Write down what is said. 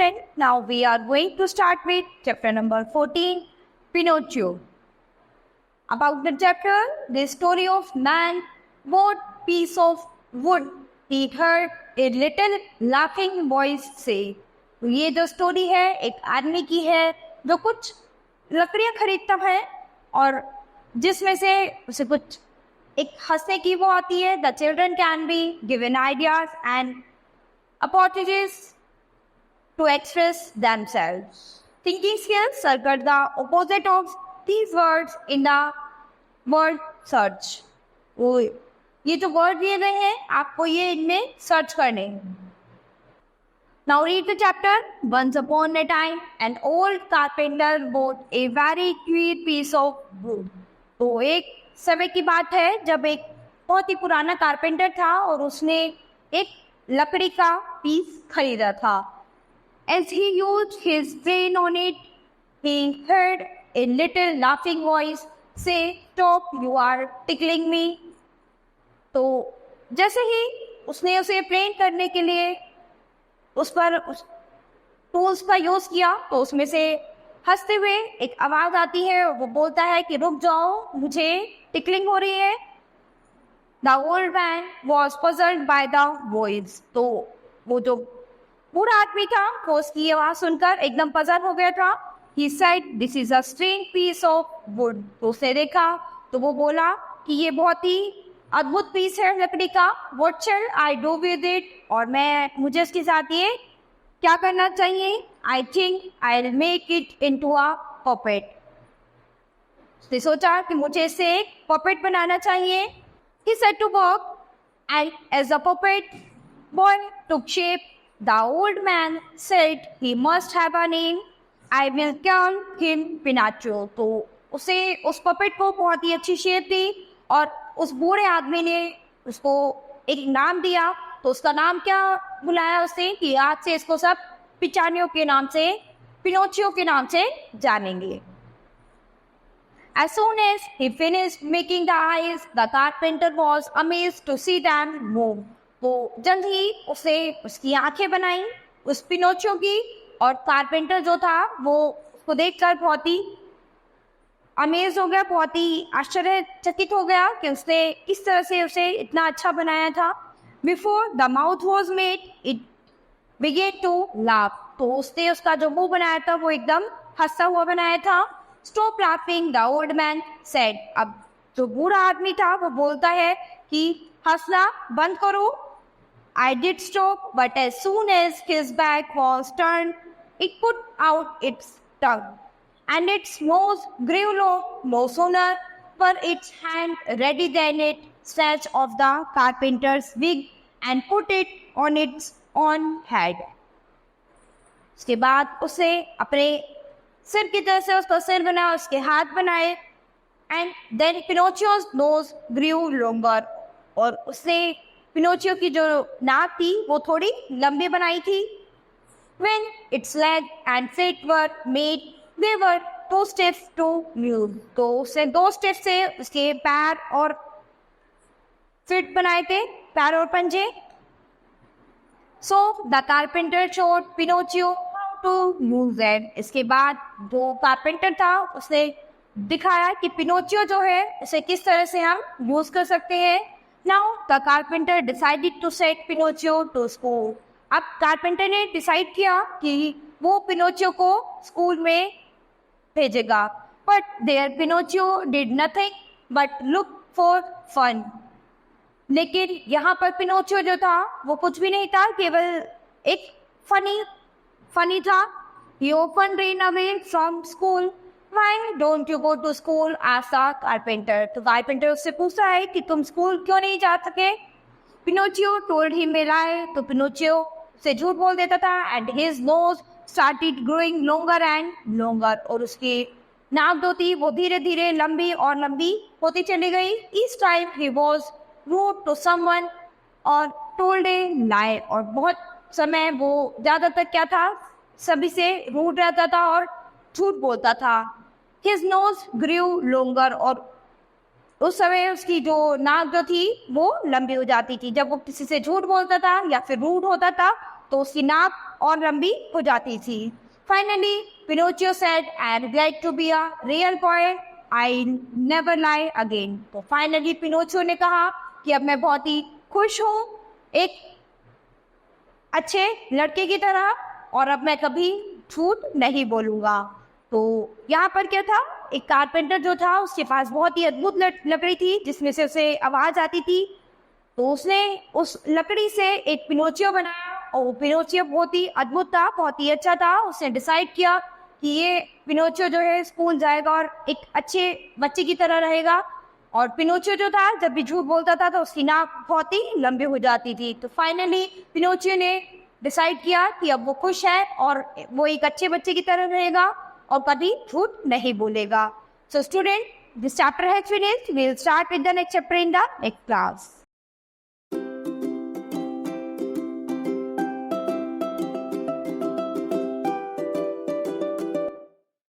student, now we are going to start with chapter number 14, Pinocchio. About the chapter, the story of man bought piece of wood. He heard a little laughing voice say. तो ये जो story है एक आदमी की है जो कुछ लकड़ियाँ खरीदता है और जिसमें से उसे कुछ एक हंसने की वो आती है. The children can be given ideas and opportunities to express themselves. Thinking skills are the opposite of these words in the word search. वो ये जो वर्ड दिए गए हैं आपको ये इनमें सर्च करने हैं. Now read the chapter. Once upon a time, an old carpenter bought a very clean piece of wood. तो एक समय की बात है जब एक बहुत ही पुराना कारपेंटर था और उसने एक लकड़ी का पीस खरीदा था. As he used his brain on it, he heard a little laughing voice say, "Stop, you are tickling me." तो जैसे ही उसने उसे ट्रेन करने के लिए उस टूल्स का यूज किया तो उसमें से हंसते हुए एक आवाज आती है और वो बोलता है कि रुक जाओ, मुझे टिकलिंग हो रही है. The old man was puzzled by the voice. तो वो जो बूढ़ा आदमी था वो उसकी आवाज सुनकर एकदम पजल हो गया था. He said, "this is a strange piece of wood." तो उसने देखा तो वो बोला कि ये बहुत ही अद्भुत पीस है लकड़ी का. What shall I do with it? और मुझे इसके साथ ये क्या करना चाहिए? I think I will make it into a puppet. उसने सोचा कि मुझे इसे एक पपेट बनाना चाहिए. He set to work and as a puppet boy took shape. The old man said he must have a name. I will call him Pinocchio. तो उसे उस पपेट को बहुत ही अच्छी शेप दी और उस बूढ़े आदमी ने उसको एक नाम दिया. तो उसका नाम क्या बुलाया उसे कि आज से इसको सब पिचानियों के नाम से, पिनोचियो के नाम से जानेंगे. As soon as he finished making the eyes, the carpenter was amazed to see them move. तो जल्द ही उसे उसकी आंखें बनाई उस पिनोचियो की और कारपेंटर जो था वो उसको देखकर बहुत ही अमेज हो गया, बहुत ही आश्चर्यचकित हो गया कि उसने किस तरह से उसे इतना अच्छा बनाया था. Before the mouth was made it began to laugh. तो उसने उसका जो मुंह बनाया था वो एकदम हंसता हुआ बनाया था. Stop laughing, the old man said. अब जो बूढ़ा आदमी था वो बोलता है कि हंसना बंद करो. I did stop, but as soon as his back was turned, it put out its tongue, and its nose grew long. No sooner were its hand ready than it snatched off the carpenter's wig and put it on its own head. उसके बाद उसे अपने सिर की तरह से उसका सिर बना, उसके हाथ बनाए. And then Pinocchio's nose grew longer. और उसने पिनोचियो की जो नाक थी वो थोड़ी लंबी बनाई थी. When its leg and feet were made, they were 2 steps to move. तो उसने 2 स्टेप से उसके पैर और फिट बनाए थे, पैर और पंजे. So the carpenter showed Pinocchio how to use them. इसके बाद जो कारपेंटर था उसने दिखाया कि पिनोचियो जो है उसे किस तरह से हम यूज कर सकते हैं. Now the carpenter decided to send Pinocchio to school. अब कारपेंटर ने डिसाइड किया कि वो पिनोचियो को स्कूल में भेजेगा. But there Pinocchio did nothing but look for fun. लेकिन यहाँ पर पिनोचियो जो था वो कुछ भी नहीं था, केवल एक फनी था. He often ran away from school. Why don't you go to school? asked the carpenter. तो कारपेंटर उससे पूछता है कि तुम स्कूल क्यों नहीं जा सके. Pinocchio told him a lie. तो पिनोचियो से झूठ बोल देता था. And his nose started growing longer and longer. और उसकी नाक जो थी वो धीरे धीरे लंबी और लंबी होती चली गई. Each time he was rude to someone or told a lie. और बहुत समय वो ज़्यादातर क्या था, सभी से रूड रहता था और झूठ बोलता था. His nose grew longer. और उस समय उसकी जो नाक जो थी वो लंबी हो जाती थी. जब वो किसी से झूठ बोलता था या फिर रूड होता था तो उसकी नाक और लंबी हो जाती थी। Finally Pinocchio said, I am glad to be a real boy, I never lie again. तो फाइनली पिनोचियो ने कहा कि अब मैं बहुत ही खुश हूँ एक अच्छे लड़के की तरह, और अब मैं कभी झूठ नहीं बोलूँगा। तो यहाँ पर क्या था, एक कारपेंटर जो था उसके पास बहुत ही अद्भुत लकड़ी थी जिसमें से उसे आवाज़ आती थी। तो उसने उस लकड़ी से एक पिनोचियो बनाया, और वो पिनोचियो बहुत ही अद्भुत था, बहुत ही अच्छा था। उसने डिसाइड किया कि ये पिनोचियो जो है स्कूल जाएगा और एक अच्छे बच्चे की तरह रहेगा। और पिनोचियो जो था जब भी झूठ बोलता था तो उसकी नाक बहुत ही लंबी हो जाती थी। तो फाइनली पिनोचियो ने डिसाइड किया कि अब वो खुश है और वो एक अच्छे बच्चे की तरह रहेगा और कभी झूठ नहीं बोलेगा। So student, this chapter has finished. We'll start with the next chapter in the next class.